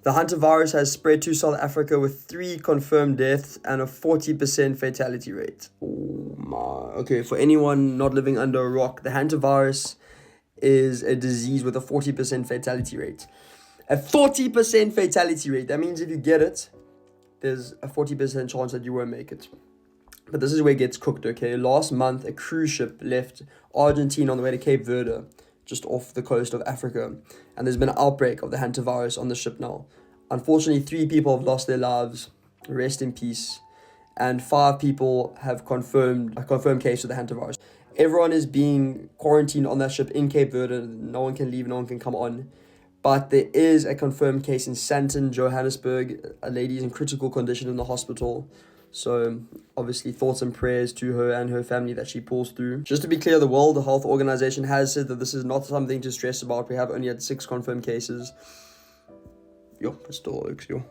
The hantavirus has spread to South Africa with 3 confirmed deaths and a 40% fatality rate. Oh my. Okay, for anyone not living under a rock, the hantavirus is a disease with a 40% fatality rate. A 40% fatality rate. That means if you get it, there's a 40% chance that you won't make it. But this is where it gets cooked, okay? Last month, a cruise ship left Argentina on the way to Cape Verde, just off the coast of Africa. And there's been an outbreak of the hantavirus on the ship now. Unfortunately, 3 people have lost their lives. Rest in peace. And 5 people have a confirmed case of the hantavirus. Everyone is being quarantined on that ship in Cape Verde. No one can leave, no one can come on. But there is a confirmed case in Sandton, Johannesburg. A lady is in critical condition in the hospital. So obviously thoughts and prayers to her and her family that she pulls through. Just to be clear, the World Health Organization has said that this is not something to stress about. We have only had 6 confirmed cases. Yo, it still works, yo.